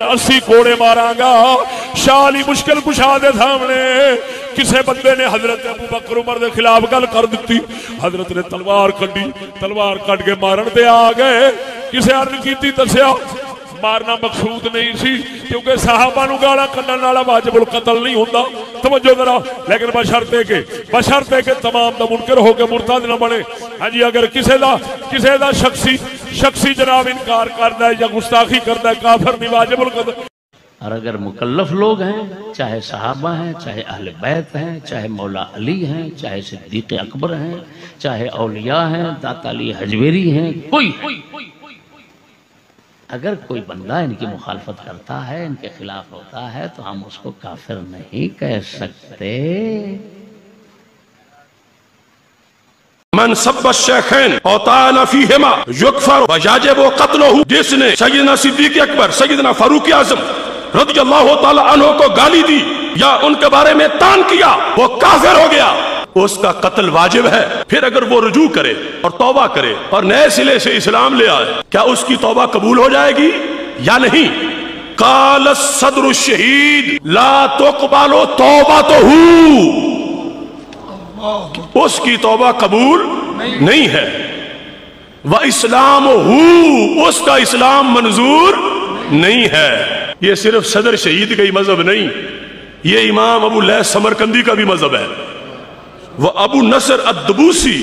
80 کوڑے ماراں گا شاہ علی مشکل کشا دے سامنے کسے بندے نے حضرت ابو بکر عمر دے خلاف گل کر دیتی حضرت نے تلوار کڈی تلوار کڈ کے مارن دے آ گئے کسے عرض کیتی دسیا مارنا مقصود نہیں سی کیونکہ صحابہ نو گالا کڈن والا واجب القتل نہیں ہوندا توجہ ذرا لیکن بشرط ہے کہ تمام دا منکر ہو کے مرتد نہ بنے ہاں جی اگر کسے دا شخصی جناب انکار کردا ہے یا گستاخی کردا ہے کافر نہیں واجب القتل۔ اور اگر مکلف لوگ ہیں چاہے صحابہ ہیں چاہے اہل بیت ہیں چاہے مولا علی ہیں چاہے صدیق اکبر ہیں چاہے اولیاء ہیں داتا علی حجویری ہیں کوئی اگر کوئی بندہ ان کی مخالفت کرتا ہے ان کے خلاف ہوتا ہے تو ہم اس کو کافر نہیں کہہ سکتے۔ من سب الشیخین او طعن فیہما یکفر ویجب قتلہ، جس نے سیدنا صدیق اکبر سیدنا فاروق اعظم رضی اللہ تعالی عنہ کو گالی دی یا ان کے بارے میں طعن کیا وہ کافر ہو گیا، اس کا قتل واجب ہے۔ پھر اگر وہ رجوع کرے اور توبہ کرے اور نئے سلے سے اسلام لے آئے کیا اس کی توبہ قبول ہو جائے گی یا نہیں؟ قال الصدر الشہید لا تقبل توبتہ، اس کی توبہ قبول نہیں ہے۔ وَإِسْلَامُهُ، اس کا اسلام منظور نہیں ہے۔ یہ صرف صدر شہید کا ہی مذہب نہیں، یہ امام ابو لیث سمرقندی کا بھی مذہب ہے، وہ ابو نصر الدبوسی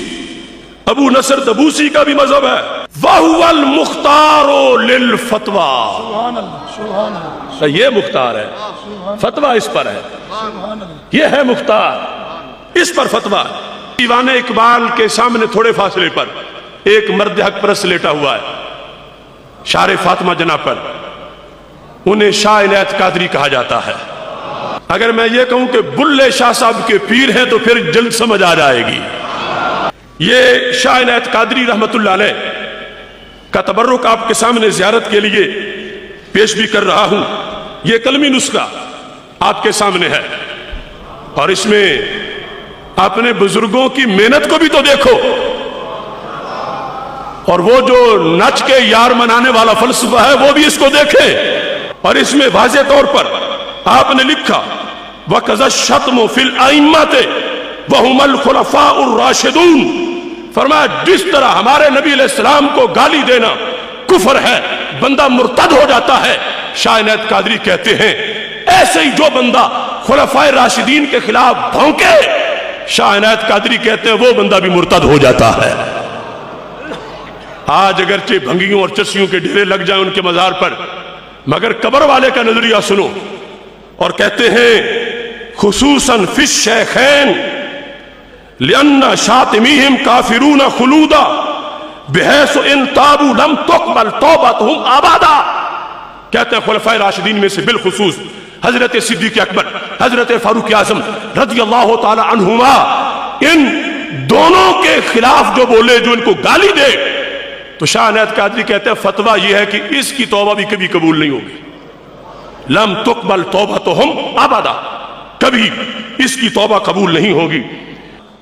کا بھی مذہب ہے۔ وَهُوَ الْمُخْتَارُ لِلْفَتْوَى، یہ مختار ہے، فتویٰ اس پر ہے، یہ ہے مختار، اس پر فتویٰ۔ دیوان اقبال کے سامنے تھوڑے فاصلے پر ایک مرد حق پرست لیٹا ہوا ہے، شار فاطمہ جناب پر، انہیں شاہ عنایت قادری کہا جاتا ہے۔ اگر میں یہ کہوں کہ بلے شاہ صاحب کے پیر ہیں تو پھر جلد سمجھ آ جائے گی۔ یہ شاہ عنایت قادری رحمت اللہ علیہ کا تبرک آپ کے سامنے زیارت کے لیے پیش بھی کر رہا ہوں۔ یہ قلمی نسخہ آپ کے سامنے ہے اور اس میں اپنے بزرگوں کی محنت کو بھی تو دیکھو، اور وہ جو نچ کے یار منانے والا فلسفہ ہے وہ بھی اس کو دیکھیں۔ اور اس میں واضح طور پر آپ نے لکھا وَقَذَا الشَّتْمُ فِي الْأَئِمَّةِ وَهُمَ الْخُلَفَاءُ الرَّاشِدُونَ، فرمایا جس طرح ہمارے نبی علیہ السلام کو گالی دینا کفر ہے، بندہ مرتد ہو جاتا ہے، شاہ عنایت قادری کہتے ہیں ایسے ہی جو بندہ خلفائے راشدین کے خلاف بھونکے، شاہ عنایت قادری کہتے ہیں وہ بندہ بھی مرتد ہو جاتا ہے۔ آج اگرچہ بھنگیوں اور چسیوں کے ڈھیرے لگ جائیں ان کے مزار پر، مگر قبر والے کا نظریہ سنو، اور کہتے ہیں خصوصاً فی الشیخین لِأَنَّ شَاتِمِهِمْ كَافِرُونَ خُلُودًا بِحَيْثُ إِن تَابُوا لَمْ تُقْبَلْ تَوْبَتُهُمْ أَبَدًا، کہتے ہیں خلفائے راشدین میں سے بالخصوص حضرت صدیق اکبر حضرت فاروق اعظم رضی اللہ تعالی عنہما، ان دونوں کے خلاف جو بولے، جو ان کو گالی دے، تو شاہ عنایت قادری کہتے ہیں فتویٰ یہ ہے کہ اس کی توبہ بھی کبھی قبول نہیں ہوگی، لم تقبل توبتہم ابدا، کبھی اس کی توبہ قبول نہیں ہوگی۔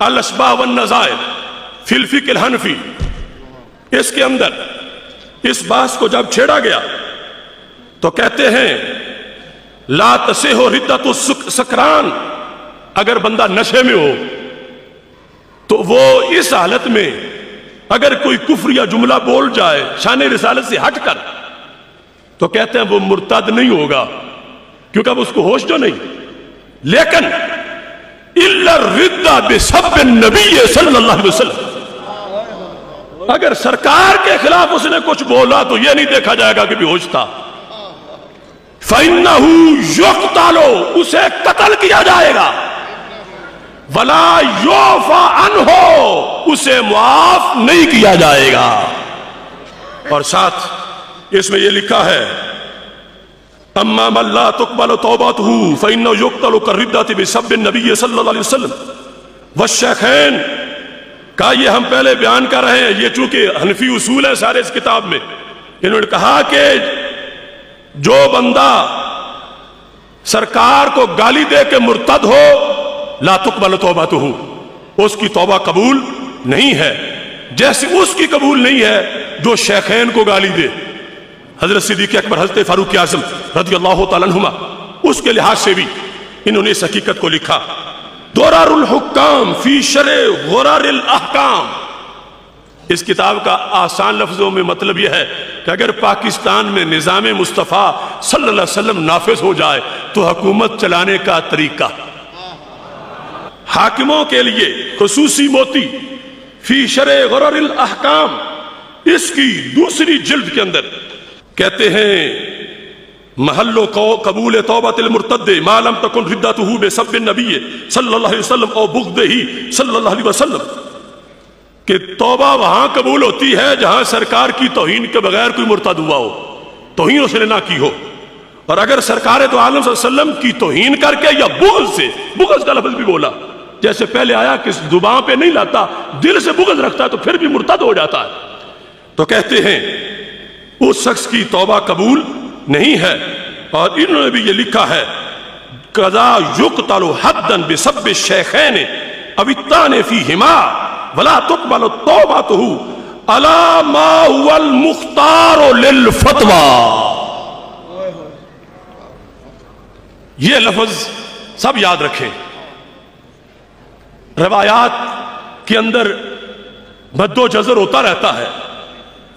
الاشباہ والنظائر فی الفقہ الحنفی، اس کے اندر اس بحث کو جب چھیڑا گیا تو کہتے ہیں لا تصح ردت السکران، اگر بندہ نشے میں ہو تو وہ اس حالت میں اگر کوئی کفر یا جملہ بول جائے شان رسالت سے ہٹ کر تو کہتے ہیں وہ مرتد نہیں ہوگا کیونکہ اب اس کو ہوش جو نہیں، لیکن الا الردہ بسب النبی صلی اللہ علیہ وسلم، اگر سرکار کے خلاف اس نے کچھ بولا تو یہ نہیں دیکھا جائے گا کہ بھی ہوش تھا، فَإِنَّهُ يُقْتَلُ، اسے قتل کیا جائے گا، وَلَا يُعْفَى عَنْهُ، اسے معاف نہیں کیا جائے گا۔ اور ساتھ اس میں یہ لکھا ہے اما من لا تقبل توبته فإنه يقتل كالردة بسب النبي صلی اللہ علیہ وسلم والشیخین، کا یہ ہم پہلے بیان کر رہے ہیں، یہ چونکہ حنفی اصول ہے سارے اس کتاب میں، انہوں نے کہا کہ جو بندہ سرکار کو گالی دے کے مرتد ہو لا تقبل توبتہ، اس کی توبہ قبول نہیں ہے، جیسے اس کی قبول نہیں ہے جو شیخین کو گالی دے، حضرت صدیق اکبر حضرت فاروق اعظم رضی اللہ تعالیٰ عنہما، اس کے لحاظ سے بھی انہوں نے اس حقیقت کو لکھا، درر الحکام فی شرح غرر الاحکام۔ اس کتاب کا آسان لفظوں میں مطلب یہ ہے کہ اگر پاکستان میں نظام مصطفیٰ صلی اللہ علیہ وسلم نافذ ہو جائے تو حکومت چلانے کا طریقہ، حاکموں کے لیے خصوصی موتی فی شرح غرر الاحکام، اس کی دوسری جلد کے اندر کہتے ہیں محل قبول توبۃ المرتد ما لم تکن ردتہ بسب النبی صلی اللہ علیہ وسلم او بغضہ صلی اللہ علیہ وسلم، کہ توبہ وہاں قبول ہوتی ہے جہاں سرکار کی توہین کے بغیر کوئی مرتد ہوا ہو، توہین اس نے نہ کی ہو، اور اگر سرکار تو عالم صلی اللہ علیہ وسلم کی توہین کر کے یا بغض سے، بغض کا لفظ بھی بولا جیسے پہلے آیا کہ زبان پہ نہیں لاتا، دل سے بغض رکھتا ہے تو پھر بھی مرتد ہو جاتا ہے، تو کہتے ہیں اس شخص کی توبہ قبول نہیں ہے۔ اور انہوں نے بھی یہ لکھا ہے قضا یقتل حدا بسب الشیخین او الطعن فیہما ولا تقبل توبتہ علی ما هو المختار للفتوی۔ یہ لفظ سب یاد رکھیں، روایات کے اندر مد و جزر ہوتا رہتا ہے،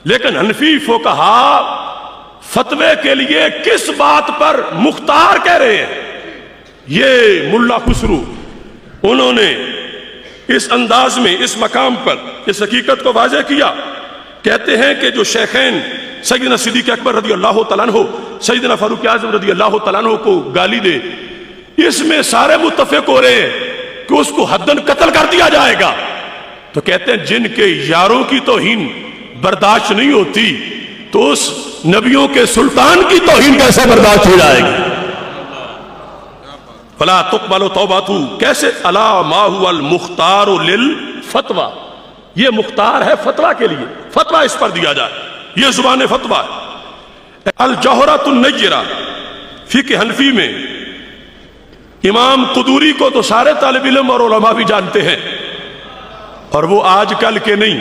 لیکن حنفی فقہا فتوے کے لیے کس بات پر مختار کہہ رہے ہیں؟ یہ ملا خسرو انہوں نے اس انداز میں اس مقام پر اس حقیقت کو واضح کیا، کہتے ہیں کہ جو شیخین سیدنا صدیق اکبر رضی اللہ تعالیٰ عنہ سیدنا فاروق اعظم رضی اللہ تعالیٰ عنہ کو گالی دے، اس میں سارے متفق ہو رہے ہیں کہ اس کو حداً قتل کر دیا جائے گا، تو کہتے ہیں جن کے یاروں کی توہین برداشت نہیں ہوتی تو اس نبیوں کے سلطان کی توہین کیسے برداشت ہو جائے گی؟ فلا تقبل توبۃ، کیسے علی ما هو المختار للفتوی، یہ مختار ہے فتویٰ کے لیے، فتویٰ اس پر دیا جائے، یہ زبان فتویٰ ہے۔ الجوہرۃ النیرہ فقہ حنفی میں امام قدوری کو تو سارے طالب علم اور علماء بھی جانتے ہیں، اور وہ آج کل کے نہیں،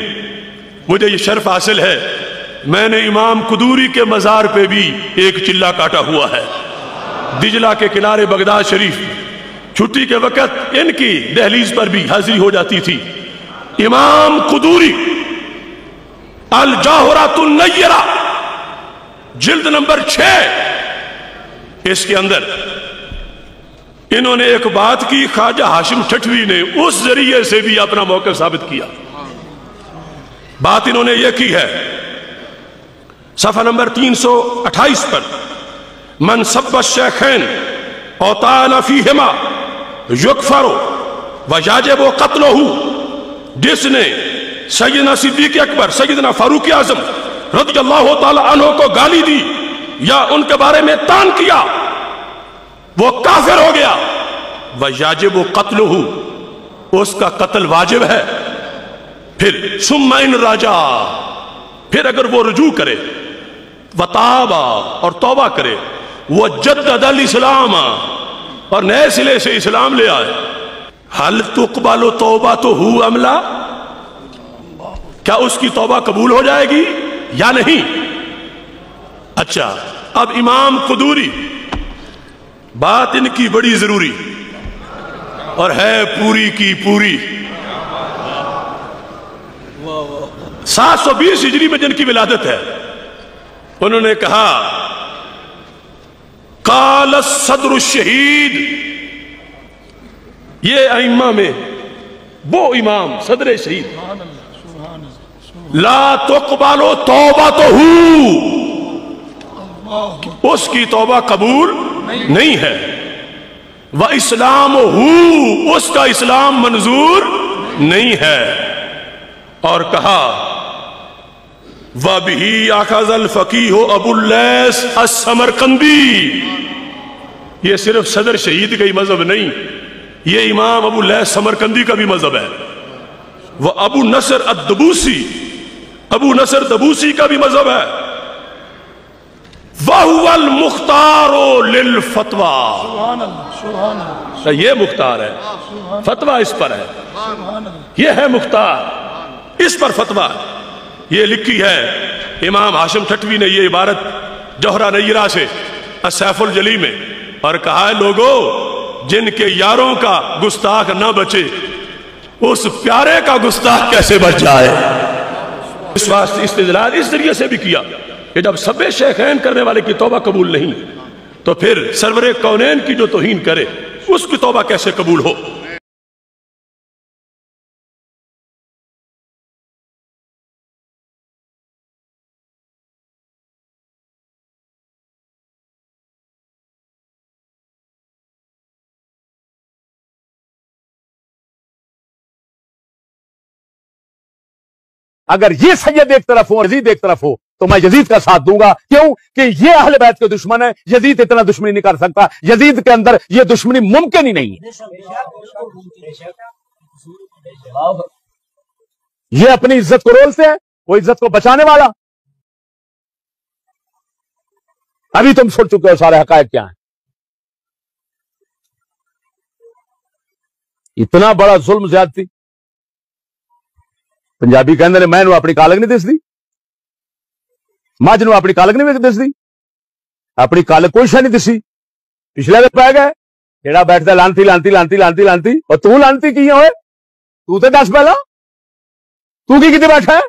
مجھے یہ شرف حاصل ہے میں نے امام قدوری کے مزار پہ بھی ایک چلہ کاٹا ہوا ہے، دجلہ کے کنارے بغداد شریف، چھٹی کے وقت ان کی دہلیز پر بھی حاضری ہو جاتی تھی۔ امام قدوری الجوہرۃ النیرہ جلد نمبر 6، اس کے اندر انہوں نے ایک بات کی، خواجہ ہاشم ٹھٹوی نے اس ذریعے سے بھی اپنا موقف ثابت کیا۔ بات انہوں نے یہ کی ہے صفحہ نمبر 328 پر، من سب الشیخین او طعن فیہما یکفر ویجب قتلہ، جس نے سیدنا صدیق اکبر سیدنا فاروق اعظم رضی اللہ تعالی عنہ کو گالی دی یا ان کے بارے میں طعن کیا، وہ کافر ہو گیا، ویجب قتلہ، اس کا قتل واجب ہے۔ پھر ثم ان رجا، پھر اگر وہ رجوع کرے، وتاب اور توبہ کرے، وجدد الاسلام اور نئے سلے سے اسلام لے آئے، حل تقبل توبتہ ام لا، کیا اس کی توبہ قبول ہو جائے گی یا نہیں؟ اچھا، اب امام قدوری، بات ان کی بڑی ضروری اور ہے پوری کی پوری، 720 ہجری میں جن کی ولادت ہے، انہوں نے کہا قال الصدر الشہید، یہ ائمہ میں وہ امام صدر شہید، لا تقبل توبتہ، اس کی توبہ قبول نہیں ہے، وَإِسْلَامُهُ، اس کا اسلام منظور نہیں ہے، اور کہا وَبِهِ أَخَذَ الْفَقِيهُ أَبُو اللَّيْثِ السَّمَرْقَنْدِي، یہ صرف صدر شہید کا ہی مذہب نہیں، یہ امام ابو اللیث سمرقندی کا بھی مذہب ہے، وہ ابو نصر الدبوسی، ابو نصر دبوسی کا بھی مذہب ہے، وَهُوَ الْمُخْتَارُ لِلْفَتْوَى، یہ مختار ہے، فتویٰ اس پر ہے، یہ ہے مختار، اس پر فتویٰ، یہ لکھی ہے امام ہاشم ٹھٹوی نے، یہ عبارت جوہرہ نیرہ سے سیف الجلی میں، اور کہا ہے لوگوں جن کے یاروں کا گستاخ نہ بچے اس پیارے کا گستاخ کیسے بچ جائے۔ اس واسطے استدلال اس ذریعے سے بھی کیا کہ جب سب شیخین کرنے والے کی توبہ قبول نہیں تو پھر سرور کونین کی جو توہین کرے اس کی توبہ کیسے قبول ہو۔ اگر یہ سید ایک طرف ہو یزید ایک طرف ہو تو میں یزید کا ساتھ دوں گا، کیوں کہ یہ اہل بیت کے دشمن ہے، یزید اتنا دشمنی نہیں کر سکتا، یزید کے اندر یہ دشمنی ممکن ہی نہیں ہے۔ یہ اپنی عزت کو رولتے ہیں، وہ عزت کو بچانے والا۔ ابھی تم سن چکے ہو سارے حقائق کیا ہیں۔ اتنا بڑا ظلم زیادتی، پنجابی کہندے نے میں نو اپنی کالک نہیں دسدی، مجھ نو اپنی کالک نہیں دسدی، اپنی کالک کوئی شے نہیں دسی، پچھلے دن پہ گئے جیڑا بیٹھتا لانتی لانتی لانتی لانتی لانتی، اور تو لانتی کی ہوئے تو تے دس پہلا تو کی کتے بیٹھا ہے؟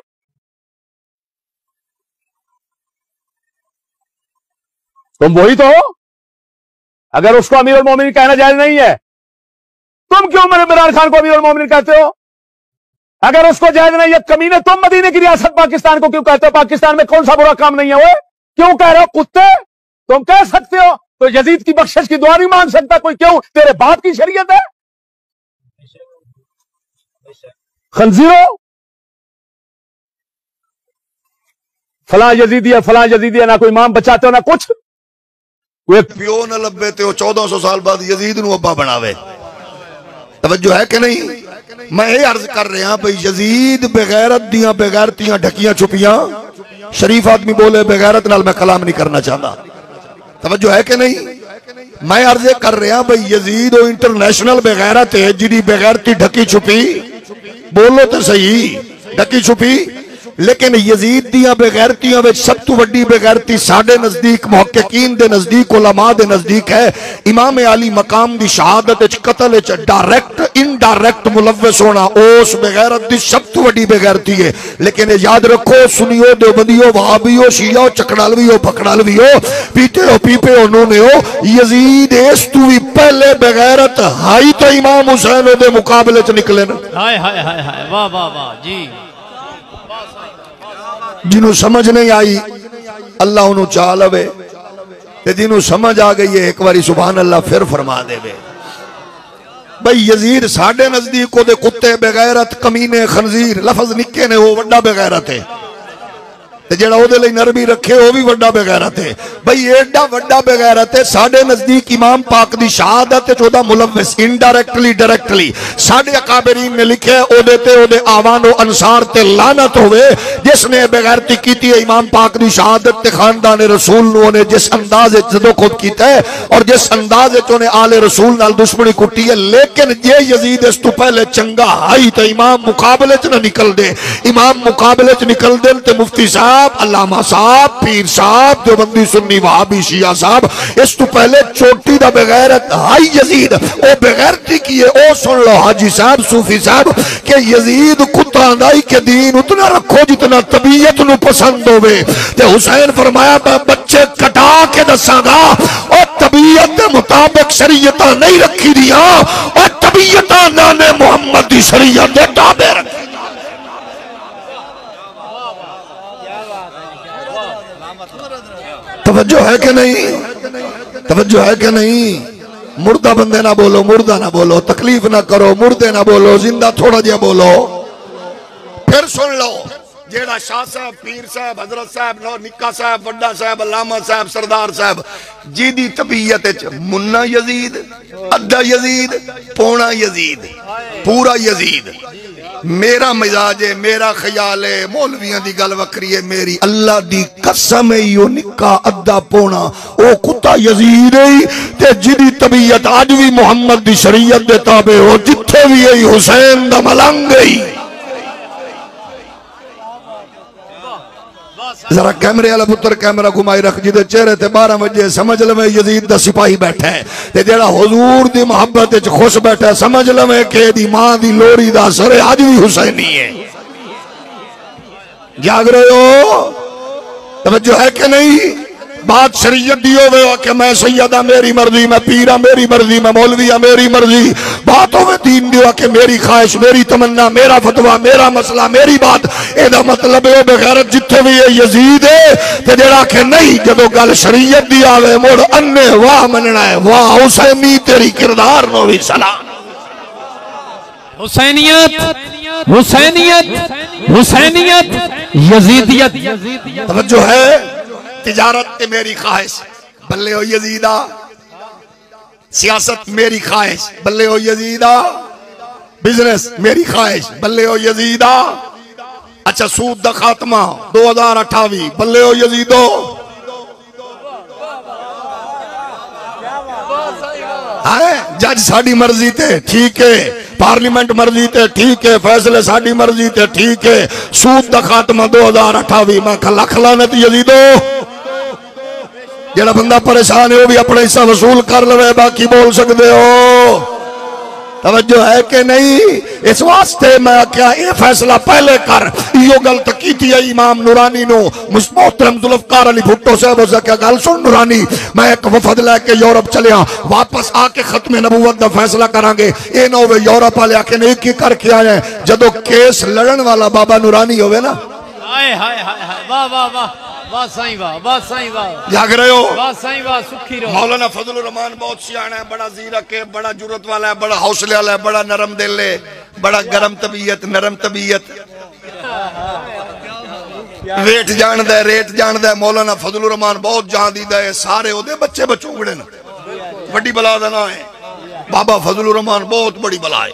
تم وہی تو ہو۔ اگر اس کو امیر المومنین کہنا جائز نہیں ہے، تم کیوں عمران خان کو امیر المومنین کہتے ہو؟ اگر اس کو جائز نہیں ہے کمینے، تم مدینے کی ریاست پاکستان کو کیوں کہتے ہو؟ پاکستان میں کون سا برا کام نہیں ہے وہ؟ کیوں کہہ رہے ہو کتے؟ تم کہہ سکتے ہو تو یزید کی بخشش کی دعا نہیں مانگ سکتا کوئی، کیوں؟ تیرے باپ کی شریعت ہے؟ خنزیرو، فلاں یزیدی ہے فلاں یزیدی ہے، نہ کوئی امام بچاتے ہو نہ کچھ۔ پیو نہ لبے تے 1400 سال بعد یزید نو ابا بناوے، توجہ ہے کہ نہیں؟ میں یہ عرض کر رہے ہیں بھئی یزید بغیرت دیاں بغیرتیاں ڈھکیاں چھپیاں، شریف آدمی بولے بغیرت نال میں کلام نہیں کرنا چاہتا، توجہ ہے کہ نہیں؟ میں عرض کر رہے ہیں بھئی یزید و انٹرنیشنل بغیرت ہے، جنی بغیرتی ڈھکی چھپی، بولو تو صحیح، ڈھکی چھپی، لیکن یزید دیاں بغیرتیاں وچ سب تو وڈی بغیرتی ساڑھے نزدیک محققین دے نزدیک علماء دے نزدیک ہے امام علی مقام دی شہادت اچ قتل اچ ڈائریکٹ انڈائریکٹ ملوث ہونا، اس بغیرت دی سب تو وڈی بغیرتی ہے۔ لیکن یاد رکھو سنیو دیوبندیو وہابیو شیعہ چکڑالویو پکڑالویو پیتے ہو پیپے ہو نونے ہو، یزید اس تو بھی پہلے بغیرت ہائی تو امام حسین دے مقابلے چ نکلے نا۔ ہائے ہائے ہائے ہائے، واہ واہ واہ، جی جنہوں سمجھ نہیں آئی اللہ انہوں چالوے، تے جنہوں سمجھ آ گئی ہے ایک باری سبحان اللہ پھر فرما دے بے۔ بھئی یزید ساڑھے نزدیک کو دے کتے بغیرت کمینے خنزیر لفظ نکے نے وہ وڈا بغیرت ہے، تے جڑا او دے لئی نرمی رکھے وہ بھی وڈا بغیرت ہے۔ بھئی ایڈا وڈا بغیرت ہے ساڑھے نزدیک امام پاک دی شہادت چودہ ملوث انڈائریکٹلی ڈائریکٹلی ساڑھے اکابرین نے لکھے او دے آوان و انصار تے لعنت ہوئے جس نے بغیرتی کیتی ہے امام پاک دی شہادت تے خاندان رسول نو نے جس انداز جدو خود کیتا ہے اور جس انداز نے آل رسول نال دشمنی کٹی ہے۔ لیکن یہ یزید اس تو پہلے چنگا ہائی تے امام مقابلے چ نہ نکل دے، امام مقابلے چ نکل دے تے مفتی صاحب علامہ صاحب پیر صاحب دیوبندی سنی وہابی شیعہ صاحب اس تو پہلے چوٹی دا بغیرت ہائی یزید او بغیرتی کیے۔ او سن لو حاجی صاحب صوفی صاحب کہ یزید کتا اندائی کے دین اتنا رکھو جتنا طبیعت نو پسند ہوئے، تے حسین فرمایا میں بچے کٹا کے دساں گا اور طبیعت مطابق شریعتہ نہیں رکھی دیا اور طبیعتہ نانے محمد دی شریعت دے تابع رکھی۔ توجہ ہے کہ نہیں؟ توجہ ہے کہ نہیں؟ مردہ بندے نہ بولو، مردہ نہ بولو، تکلیف نہ کرو، مردے نہ بولو، زندہ تھوڑا جیا بولو۔ پھر سن لو جیڑا شاہ صاحب پیر صاحب حضرت صاحب نو نکا صاحب وڈا صاحب علامہ صاحب سردار صاحب جی دی طبیعت منا یزید ادھا یزید پونا یزید پورا یزید میرا مزاج ہے میرا خیال ہے مولویاں دی گل وکری ہے میری اللہ دی قسم ہے یو نکا ادھا پونا او کتا یزید ہے تے جی طبیعت آج بھی محمد دی شریعت دے تابع ہو جتھے بھی ہے حسین دا ملنگ ہے۔ ذرا کیمرے والا پتر کیمرہ گھمائی رکھ جدے چہرے تے 12 بجے سمجھ لویں یزید دا سپاہی بیٹھا ہے تے جیڑا حضور دی محبت وچ خوش بیٹھا ہے سمجھ لویں کہ دی ماں دی لوڑی دا اثر اج بھی حسینی ہے. جاگ رہے ہو؟ توجہ ہے کہ نہیں؟ بات شریعت دی ہوئے ہو کہ میں سیدہ میری مرضی، میں پیرہ میری مرضی، میں مولویہ میری مرضی. بات ہوئے دین دی ہو کہ میری خواہش، میری تمنا، میرا فتوہ، میرا مسئلہ، میری بات. ایدہ مطلب ہے بغیرت جتھے بھی یہ یزید ہے تے جڑا کہ نہیں جدو گل شریعت دی آوے موڑ انے واہ مننا ہے. واہ حسینی تیری کردار نو بھی سلام. حسینیت حسینیت حسینیت یزیدیت. توجہ ہے؟ تجارت تے میری خواہش بلے ہو یزیدہ، سیاست میری خواہش بلے ہو یزیدہ، بزنس میری خواہش بلے ہو یزیدہ. اچھا سود دا خاتمہ 2028 بلے ہو یزیدو. جج ساڑی مرضی تے ٹھیک ہے، پارلیمنٹ مرضی تے ٹھیک ہے، فیصلے ساڑی مرضی تے ٹھیک ہے. سود دا خاتمہ 2028 میں لکھ لعنت یزیدو. جڑا بندہ پریشان ہے وہ بھی اپنے حصہ وصول کر لوے، باقی بول سکتے ہو. توجہ ہے کہ نہیں؟ اس واسطے میں کیا یہ فیصلہ پہلے کر. یہ غلط کیتی ہے امام نورانی نو. محترم ذوالفقار علی بھٹو صاحب سے کیا گل سن نورانی، میں ایک وفد لے کے یورپ چلیا، واپس آ کے ختم نبوت دا فیصلہ کریں گے. اے نہ ہوئے یورپ والے آ کے نہیں کی کر کے آئے ہیں. جدو کیس لڑن والا بابا نورانی ہوئے نا، ہائے ہائے ہائے واہ واہ واہ واہ سائیں واہ واہ سائیں واہ. جاگ رہے ہو؟ واہ سائیں واہ سکھی رہو. مولانا فضل الرحمان بہت سیاح ہے، بڑا زیرک ہے، بڑا جرت والا ہے، بڑا حوصلے والا ہے، بڑا نرم دل ہے، بڑا گرم طبیعت، نرم طبیعت، ریٹ جاندہ ہے، ریٹ جاندہ ہے. مولانا فضل الرحمان بہت جان دیدہ ہے. سارے ہو دے بچے بچوں گڑے نا، بڑی بلا دنا ہے. بابا فضل الرحمان بہت بڑی بلا ہے.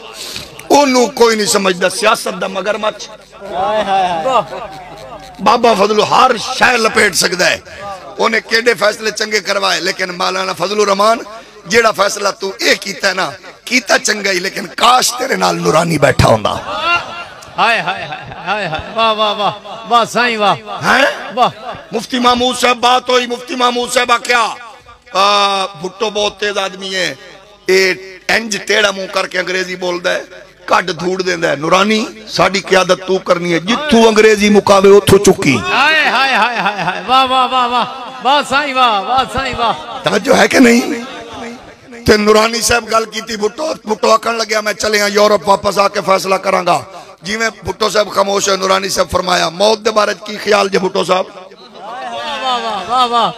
انہوں کوئی نہیں سمجھدا سیاست دا مگرمچھ. بابا فضل ہر شے لپیٹ سکتا ہے. انہیں کیڑے فیصلے چنگے کروائے، لیکن مولانا فضل الرحمان جیڑا فیصلہ تو اے کیتا ہے نا، کیتا چنگا ہی، لیکن کاش تیرے نال نورانی بیٹھا ہوندا. ہائے ہائے ہائے ہائے واہ واہ واہ واہ سائیں واہ. واہ مفتی محمود صاحب بات ہوئی. مفتی محمود صاحب کیا بھٹو بہت تیز آدمی ہے، اے انج ٹیڑا منہ کر کے انگریزی بولدا ہے، کڈ دھوڑ دیندا ہے. نورانی ساڈی قیادت تو کرنی ہے، جتھوں انگریزی مقاوے اتھوں چکی. ہائے ہائے ہائے ہائے واہ واہ واہ واہ واہ سائیں واہ واہ سائیں واہ. توجہ ہے کہ نہیں؟ تے نورانی صاحب گل کیتی بھٹو آکھن لگیا میں چلے ہاں یورپ واپس آ کے فیصلہ کراں گا. جی میں بھٹو صاحب خاموش ہے. نورانی صاحب فرمایا موت دے بارے کی خیال جے بھٹو صاحب؟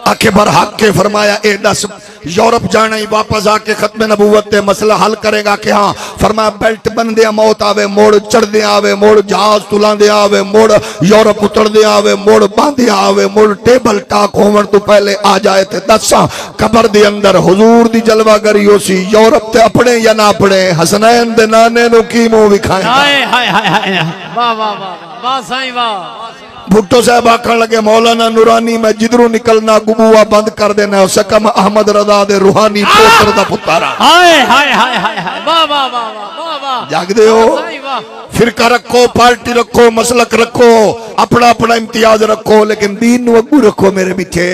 آکے برحق کے فرمایا اے دس یورپ جانا ہی واپس آ کے ختم نبوت تے مسئلہ حل کرے گا کہ ہاں. فرمایا بیلٹ بن دیا موت آوے موڑ چڑھ دیا آوے موڑ جہاز تلان دیا آوے موڑ یورپ اتر دیا آوے موڑ باندیا آوے موڑ ٹیبل ٹاک ہومن تو پہلے آ جائے تھے. دساں قبر دی اندر حضور دی جلوہ گری ہو سی. یورپ تے اپنے یا نہ اپنے حسنین دے نانے نو کی مو بکھائیں گا. ہائے ہائے ہائے واہ واہ واہ واہ سائیں واہ. بھٹو صاحب آکھن لگے مولانا نورانی میں جدروں نکلنا گبوا بند کر دینا سکم احمد رضا دے روحانی پوتر دا پتارا. ہائے ہائے ہائے ہائے واہ واہ واہ واہ واہ. جاگ دے ہو؟ فرقہ رکھو، پارٹی رکھو، مسلک رکھو، اپنا اپنا امتیاز رکھو، لیکن دین نو اگو رکھو میرے میٹھے.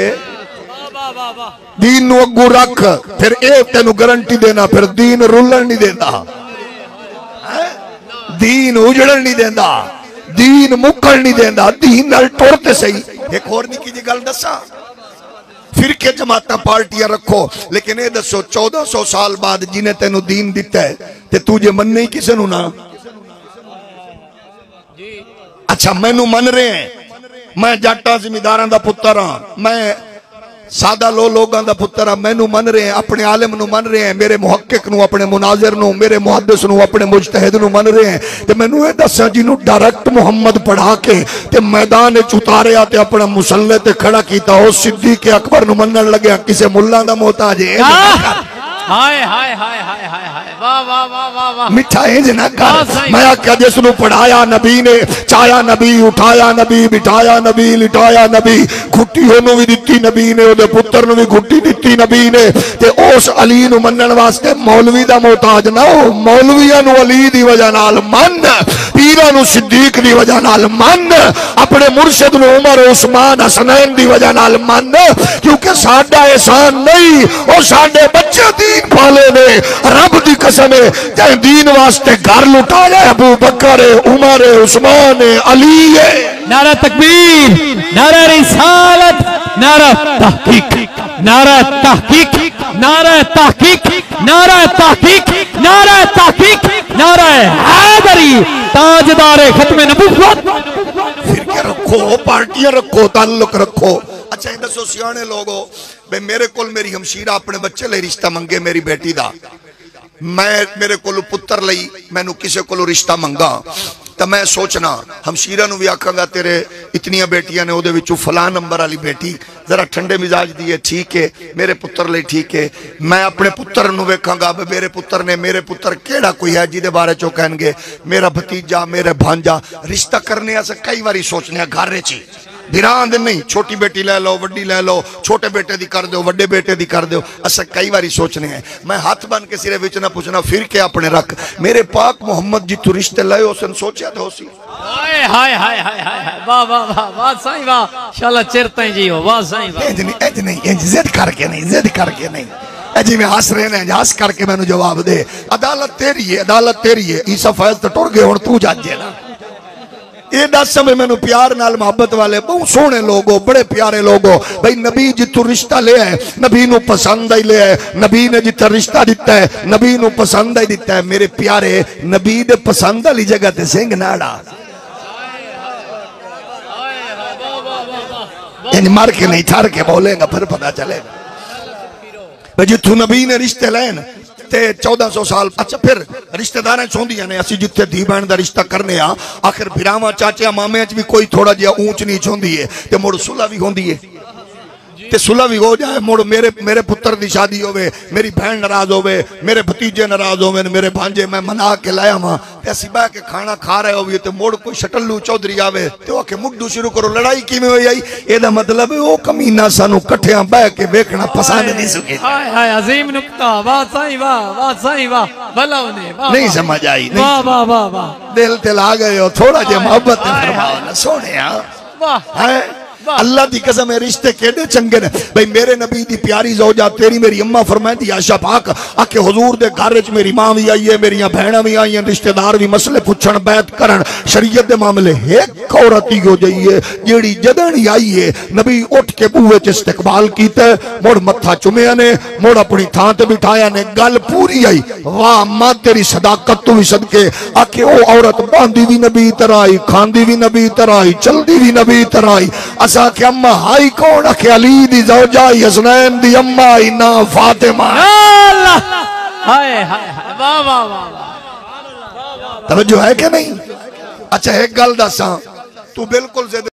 دین نو اگو رکھ، پھر ایک تینو گارنٹی دینا، پھر دین رولن نہیں دینا، دین اجڑن نہیں دینا، دین مکڑ نہیں دینا، دین نال ٹورتے صحیح. ایک اور نکی جی گل دسا، فرقے جماعتاں پارٹیاں رکھو، لیکن اے دسو 1400 سال بعد جنہیں تینو دین دیتا ہے تے تجھے من نہیں کسے نو نا. اچھا مینو من رہے ہیں، میں جاٹا زمینداراں دا پتر ہاں، میں سادہ لوگاں دا پتر ہاں، مینو من رہے ہیں، اپنے عالم نو من رہے ہیں، میرے محقق نو، اپنے مناظر نو، میرے محدث نو، اپنے مجتہد نو من رہے ہیں. تے مینو اے دسا جنو ڈائریکٹ محمد پڑھا کے تے میدان چتاریا تے اپنا مسلح تے کھڑا کیتا ہو صدیق اکبر نو منن لگیا کسے ملہ دا محتاج ہے. ہائے ہائے ہائے ہائے ہائے واہ واہ واہ واہ واہ. مٹھا انج نہ کر. میں کیا جس نو پڑھایا نبی نے، چایا نبی، اٹھایا نبی، بٹھایا نبی، لٹایا نبی، گھٹی ہونو بھی دیتی نبی نے، اودے پتر نو بھی گھٹی دیتی نبی نے. تے اس علی نو منن واسطے مولوی دا محتاج نہ ہو، مولویاں نو علی دی وجہ نال من، پیر پیرانو صدیق دی وجہ نال من، اپنے مرشد نو عمر عثمان حسنین دی وجہ نال من، کیونکہ ساڈا احسان نہیں، اور ساڈے بچے دین پالے نے، رب دی قسم ہے تے دین واسطے گھر لٹایا ابو بکر، عمر، عثمان، علی ہے۔ نعرہ تکبیر، نعرہ رسالت، نعرہ تحقیق، نعرہ تحقیق، نعرہ تحقیق، نعرہ تحقیق، نعرہ تحقیق، نعرہ حیدری، تاجدار ختم نبوت۔ فرقے رکھو، پارٹیاں رکھو، تعلق رکھو۔ اچھا یہ دسو سیانے لوگو، بے میرے کول میری ہمشیرہ اپنے بچے لے رشتہ منگے میری بیٹی دا، میں میرے کولو پتر لئی میں نو کسے کولو رشتہ منگا، تو میں سوچنا ہمشیرہ نو بھی آکھاں گا تیرے اتنیاں بیٹیاں نے او دے وچوں فلاں نمبر والی بیٹی ذرا ٹھنڈے مزاج دی ہے، ٹھیک ہے، میرے پتر لئی ٹھیک ہے۔ میں اپنے پتر نو ویکھاں گا میرے پتر نے، میرے پتر کیڑا کوئی ہے جی دے بارے چو کہن گے میرا بھتیجا، میرے بھانجا، رشتہ کرنے اسے کئی واری سوچنے گھر وچ بھیران دن نہیں، چھوٹی بیٹی لے لو، وڈی لے لو، چھوٹے بیٹے دی کر دو، وڈے بیٹے دی کر دو، اسے کئی واری سوچنے ہیں۔ میں ہاتھ بن کے سرے وچ نہ پوچھنا پھر کے اپنے رکھ، میرے پاک محمد جی تو رشتے لائے ہو سن سوچیا تو سی۔ ہائے ہائے ہائے ہائے ہائے، واہ واہ واہ واہ سائیں واہ، انشاءاللہ چرتیں جی ہو، واہ سائیں واہ۔ ایج نہیں، زد کر کے نہیں، زد کر کے نہیں، جی میں ہاس رہے ہیں، ہاس کر کے میں نے جواب دے، عدالت تیری ہے، عدالت تیری ہے، عیسیٰ فیض تو ٹر گئے ہون تو جاجے نا۔ یہ دس سمیں میں نے پیار نال محبت والے بہت سونے لوگو، بڑے پیارے لوگو، بھئی نبی جتو رشتہ لے ہے، نبی نو پسند ہی لے ہے، نبی نے جتو رشتہ دیتا ہے، نبی نو پسند ہی دیتا ہے، میرے پیارے نبی دے پسند لی جگہ تے سنگ ناڑا، یعنی مر کے نہیں تھار کے بولیں گا پھر پتہ چلے گا۔ بھئی جتو نبی نے رشتے لین تے 1400 سال، اچھا پھر رشتہ داریں چوندیاں نے، اسی جتے دی بہن دا رشتہ کرنے ہاں، آخر بھراواں چاچے مامے اچ بھی کوئی تھوڑا جیا اونچ نیچ ہوندی ہے، تے مڑ صلح بھی ہوندی ہے، تے صلح بھی ہو جائے، مڑ میرے پتر دی شادی ہوئے، میری بہن ناراض ہوئے، میرے بھتیجے ناراض ہوئے، میرے بھانجے میں منا کے لایا ماں، تے اسی بہ کے کھانا کھا رہے ہوئے، تے مڑ کوئی شٹلو چودری آوے، تے وہ کہ مڈو شروع کرو، لڑائی کی میں ہوئی آئی، یہ دا مطلب ہے وہ کمینہ سانو کٹھیاں بہ کے بیکنا پسند نہیں سکے۔ ہائے ہائے عظیم نکتہ، واہ سائیں واہ، واہ سائیں واہ، بھلا انہیں، واہ نہیں سمجھ آئی، واہ واہ واہ واہ، دل تے لا گئے ہو، تھوڑا جے محبت فرماؤ نا سونے ہاں، واہ اللہ دی قسم ہے رشتے کیڑے چنگے نے۔ بھئی میرے نبی دی پیاری زوجہ تیری میری اممہ فرمائے دی عائشہ پاک آکے حضور دے گھر وچ میری ماں بھی آئی ہے، میری بہناں بھی آئی ہیں، رشتہ دار بھی مسئلے پوچھن بیعت کرن شریعت دے معاملے، ایک عورت ہی ہو جائی ہے جیڑی جدن آئی ہے، نبی اٹھ کے بوئے چ استقبال کیتا ہے، مڑ متھا چومیا نے، مڑ اپنی تھاں تے بٹھایا نے، گل پوری آئی، واہ ماں تیری صداقت تو بھی صدقے، آکے او عورت باندھی بھی نبی طرح آئی، کھاندی بھی نبی طرح آئی، چلدی بھی نبی طرح آئی، اسا کہ اممہ ہائی کون اکھے علی دی زوجہ حسنین دی اممہ آئی نا فاطمہ، اللہ ہائے ہائے واہ واہ واہ، توجہ ہے کہ نہیں؟ اچھا ایک گل دساں تو بالکل زیادہ